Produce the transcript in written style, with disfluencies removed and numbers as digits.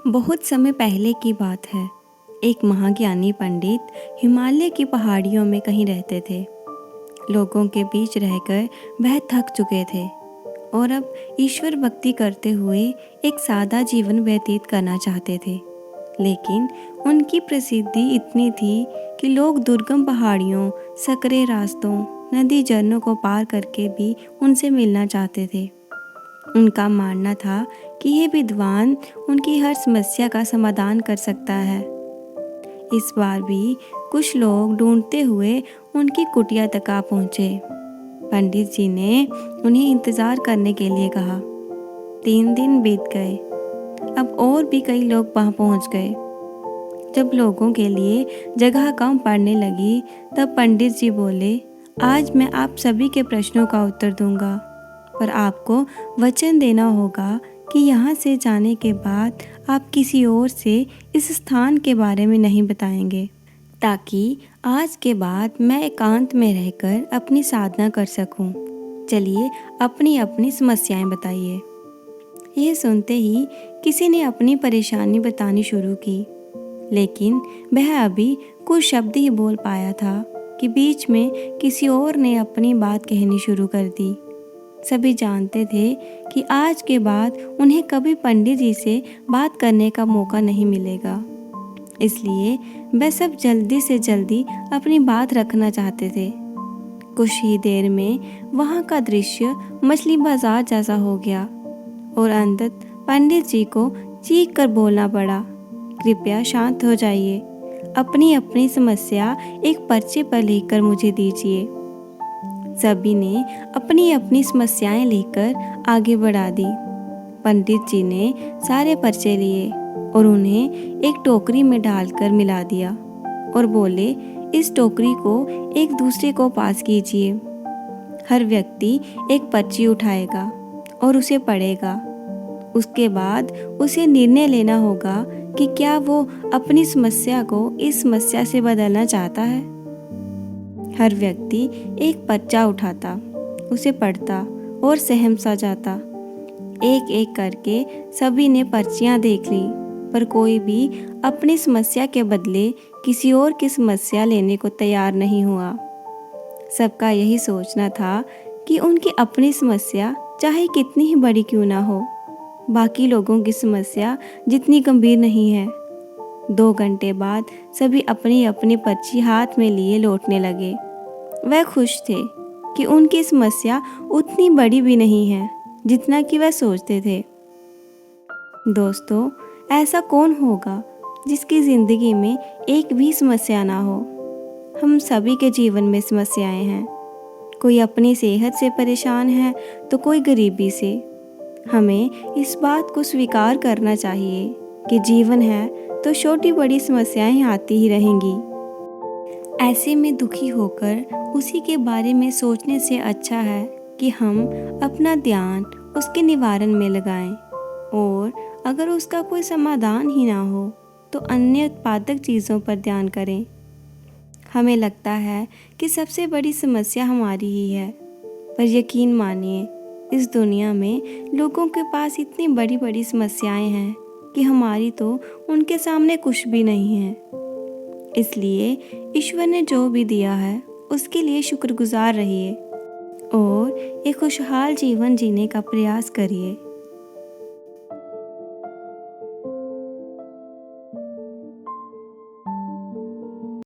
बहुत समय पहले की बात है। एक महाज्ञानी पंडित हिमालय की पहाड़ियों में कहीं रहते थे। लोगों के बीच रहकर वह थक चुके थे और अब ईश्वर भक्ति करते हुए एक सादा जीवन व्यतीत करना चाहते थे। लेकिन उनकी प्रसिद्धि इतनी थी कि लोग दुर्गम पहाड़ियों, सकरे रास्तों, नदी झरनों को पार करके भी उनसे मिलना चाहते थे। उनका मानना था कि ये विद्वान उनकी हर समस्या का समाधान कर सकता है। इस बार भी कुछ लोग ढूंढते हुए उनकी कुटिया तक आ पहुँचे। पंडित जी ने उन्हें इंतज़ार करने के लिए कहा। 3 दिन बीत गए। अब और भी कई लोग वहाँ पहुँच गए। जब लोगों के लिए जगह कम पड़ने लगी तब पंडित जी बोले, आज मैं आप सभी के प्रश्नों का उत्तर दूंगा, पर आपको वचन देना होगा कि यहाँ से जाने के बाद आप किसी और से इस स्थान के बारे में नहीं बताएंगे, ताकि आज के बाद मैं एकांत में रहकर अपनी साधना कर सकूं। चलिए अपनी अपनी समस्याएं बताइए। यह सुनते ही किसी ने अपनी परेशानी बतानी शुरू की, लेकिन वह अभी कुछ शब्द ही बोल पाया था कि बीच में किसी और ने अपनी बात कहनी शुरू कर दी। सभी जानते थे कि आज के बाद उन्हें कभी पंडित जी से बात करने का मौका नहीं मिलेगा, इसलिए वे सब जल्दी से जल्दी अपनी बात रखना चाहते थे। कुछ ही देर में वहाँ का दृश्य मछली बाजार जैसा हो गया और अंतत पंडित जी को चीख कर बोलना पड़ा, कृपया शांत हो जाइए, अपनी अपनी समस्या एक पर्चे पर लिखकर मुझे दीजिए। सभी ने अपनी अपनी समस्याएं लेकर आगे बढ़ा दी। पंडित जी ने सारे पर्चे लिए और उन्हें एक टोकरी में डालकर मिला दिया और बोले, इस टोकरी को एक दूसरे को पास कीजिए। हर व्यक्ति एक पर्ची उठाएगा और उसे पढ़ेगा। उसके बाद उसे निर्णय लेना होगा कि क्या वो अपनी समस्या को इस समस्या से बदलना चाहता है। हर व्यक्ति एक पर्चा उठाता, उसे पढ़ता और सहम सा जाता। एक एक करके सभी ने पर्चियां देख ली, पर कोई भी अपनी समस्या के बदले किसी और की समस्या लेने को तैयार नहीं हुआ। सबका यही सोचना था कि उनकी अपनी समस्या चाहे कितनी ही बड़ी क्यों ना हो, बाकी लोगों की समस्या जितनी गंभीर नहीं है। 2 घंटे बाद सभी अपनी अपनी पर्ची हाथ में लिए लौटने लगे। वह खुश थे कि उनकी समस्या उतनी बड़ी भी नहीं है जितना कि वह सोचते थे। दोस्तों, ऐसा कौन होगा जिसकी ज़िंदगी में एक भी समस्या ना हो। हम सभी के जीवन में समस्याएं हैं। कोई अपनी सेहत से परेशान है तो कोई गरीबी से। हमें इस बात को स्वीकार करना चाहिए कि जीवन है तो छोटी बड़ी समस्याएं आती ही रहेंगी। ऐसे में दुखी होकर उसी के बारे में सोचने से अच्छा है कि हम अपना ध्यान उसके निवारण में लगाएं, और अगर उसका कोई समाधान ही ना हो तो अन्य उत्पादक चीज़ों पर ध्यान करें। हमें लगता है कि सबसे बड़ी समस्या हमारी ही है, पर यकीन मानिए इस दुनिया में लोगों के पास इतनी बड़ी बड़ी समस्याएं हैं कि हमारी तो उनके सामने कुछ भी नहीं है। इसलिए ईश्वर ने जो भी दिया है उसके लिए शुक्रगुजार रहिए और एक खुशहाल जीवन जीने का प्रयास करिए।